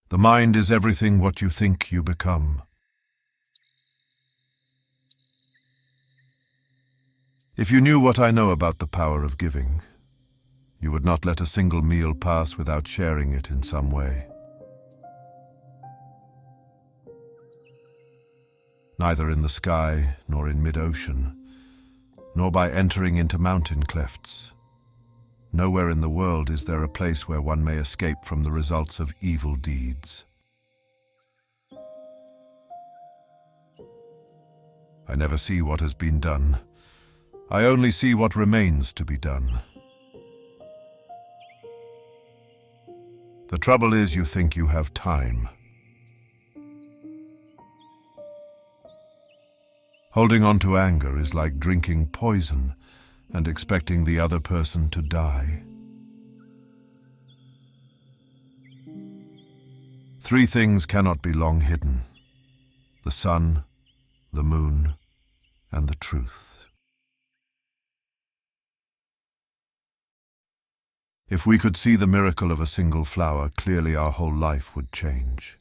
The mind is everything what you think you become. If you knew what I know about the power of giving, you would not let a single meal pass without sharing it in some way. Neither in the sky, nor in mid-ocean, nor by entering into mountain clefts. Nowhere in the world is there a place where one may escape from the results of evil deeds. I never see what has been done. I only see what remains to be done. The trouble is, you think you have time. Holding on to anger is like drinking poison and expecting the other person to die. 3 things cannot be long hidden: the sun, the moon, and the truth. If we could see the miracle of a single flower, clearly our whole life would change.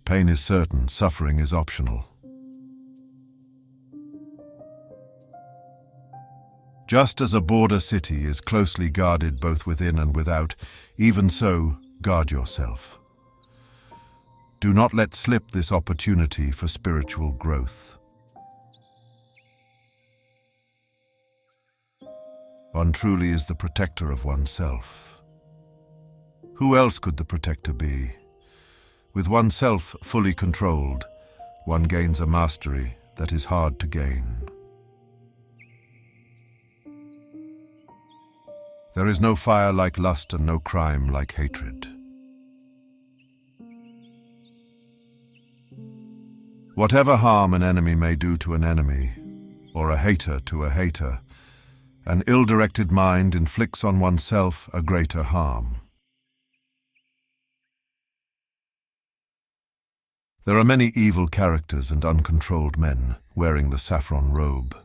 Pain is certain, suffering is optional. Just as a border city is closely guarded both within and without, even so, guard yourself. Do not let slip this opportunity for spiritual growth. One truly is the protector of oneself. Who else could the protector be? With oneself fully controlled, one gains a mastery that is hard to gain. There is no fire like lust and no crime like hatred. Whatever harm an enemy may do to an enemy, or a hater to a hater, an ill-directed mind inflicts on oneself a greater harm. There are many evil characters and uncontrolled men wearing the saffron robe.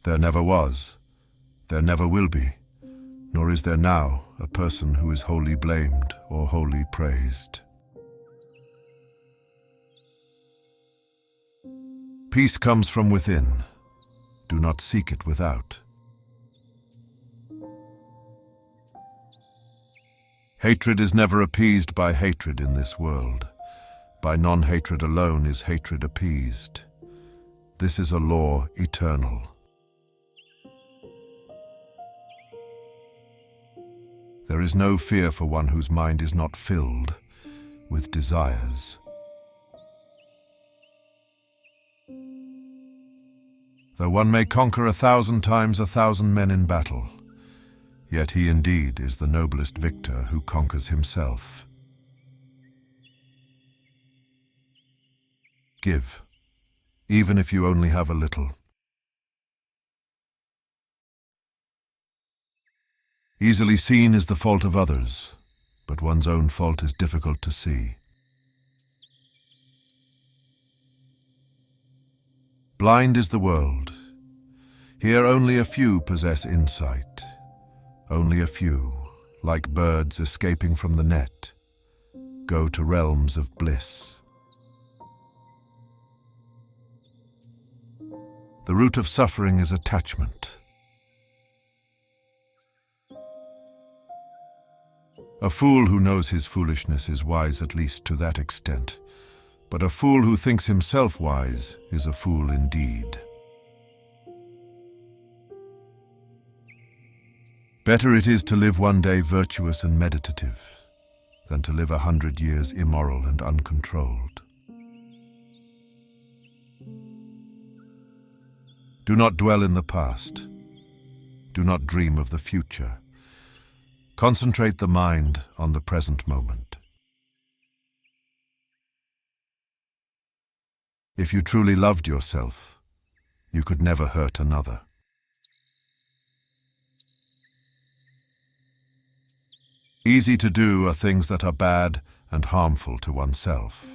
There never was, there never will be, nor is there now a person who is wholly blamed or wholly praised. Peace comes from within. Do not seek it without. Hatred is never appeased by hatred in this world. By non-hatred alone is hatred appeased. This is a law eternal. There is no fear for one whose mind is not filled with desires. Though one may conquer 1,000 times 1,000 men in battle, yet he indeed is the noblest victor who conquers himself. Give, even if you only have a little. Easily seen is the fault of others, but one's own fault is difficult to see. Blind is the world. Here only a few possess insight. Only a few, like birds escaping from the net, go to realms of bliss. The root of suffering is attachment. A fool who knows his foolishness is wise at least to that extent, but a fool who thinks himself wise is a fool indeed. Better it is to live one day virtuous and meditative than to live 100 years immoral and uncontrolled. Do not dwell in the past. Do not dream of the future. Concentrate the mind on the present moment. If you truly loved yourself, you could never hurt another. Easy to do are things that are bad and harmful to oneself,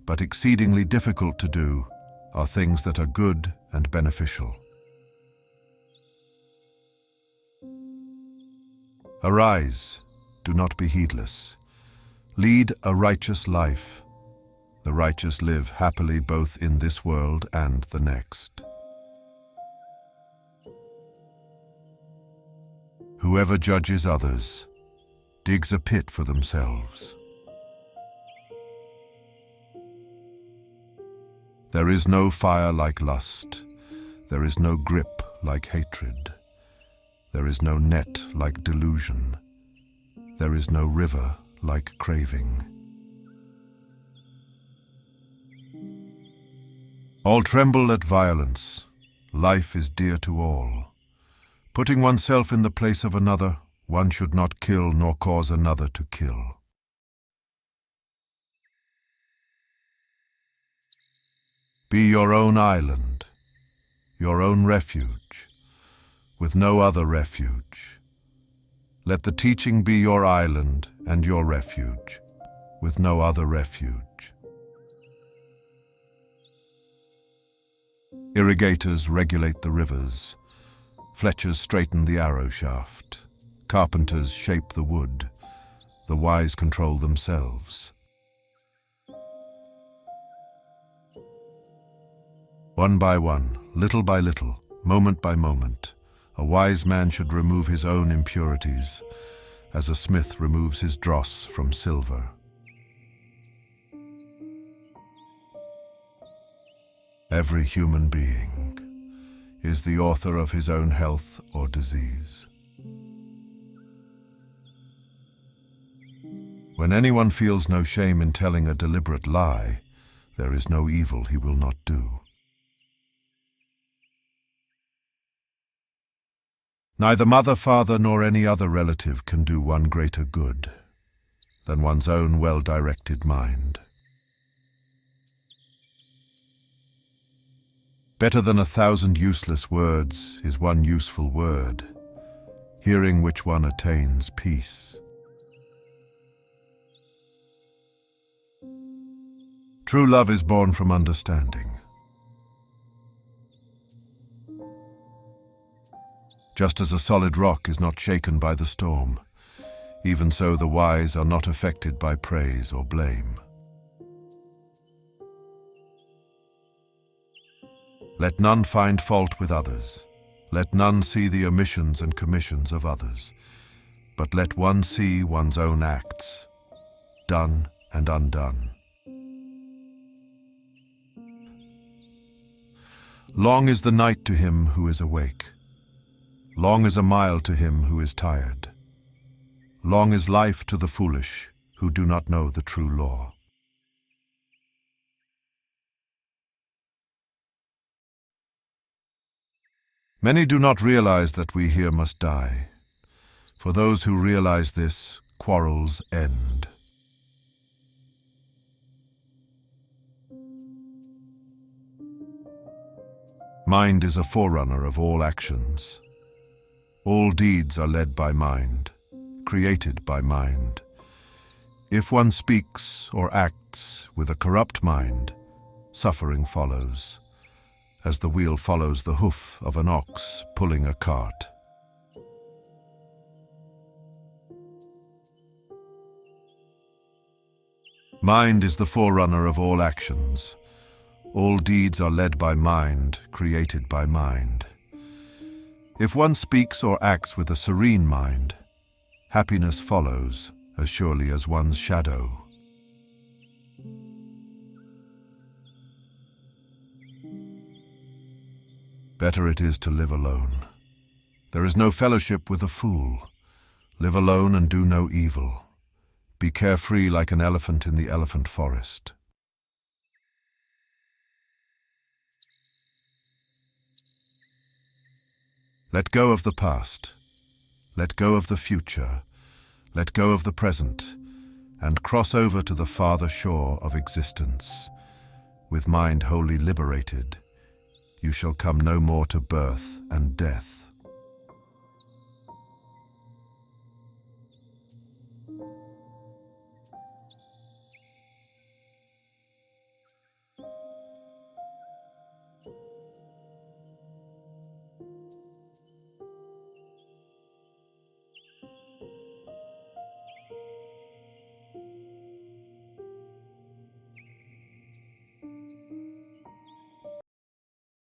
but exceedingly difficult to do are things that are good and beneficial. Arise, do not be heedless. Lead a righteous life. The righteous live happily both in this world and the next. Whoever judges others digs a pit for themselves. There is no fire like lust. There is no grip like hatred. There is no net like delusion. There is no river like craving. All tremble at violence. Life is dear to all. Putting oneself in the place of another, one should not kill nor cause another to kill. Be your own island, your own refuge, with no other refuge. Let the teaching be your island and your refuge, with no other refuge. Irrigators regulate the rivers. Fletchers straighten the arrow shaft. Carpenters shape the wood. The wise control themselves. One by one, little by little, moment by moment, a wise man should remove his own impurities, as a smith removes his dross from silver. Every human being is the author of his own health or disease. When anyone feels no shame in telling a deliberate lie, there is no evil he will not do. Neither mother, father, nor any other relative can do one greater good than one's own well-directed mind. Better than 1,000 useless words is one useful word, hearing which one attains peace. True love is born from understanding. Just as a solid rock is not shaken by the storm, even so the wise are not affected by praise or blame. Let none find fault with others. Let none see the omissions and commissions of others, but let one see one's own acts, done and undone. Long is the night to him who is awake. Long is a mile to him who is tired. Long is life to the foolish who do not know the true law. Many do not realize that we here must die. For those who realize this, quarrels end. Mind is a forerunner of all actions. All deeds are led by mind, created by mind. If one speaks or acts with a corrupt mind, suffering follows, as the wheel follows the hoof of an ox pulling a cart. Mind is the forerunner of all actions. All deeds are led by mind, created by mind. If one speaks or acts with a serene mind, happiness follows as surely as one's shadow. Better it is to live alone. There is no fellowship with a fool. Live alone and do no evil. Be carefree like an elephant in the elephant forest. Let go of the past. Let go of the future. Let go of the present, and cross over to the farther shore of existence. With mind wholly liberated, you shall come no more to birth and death.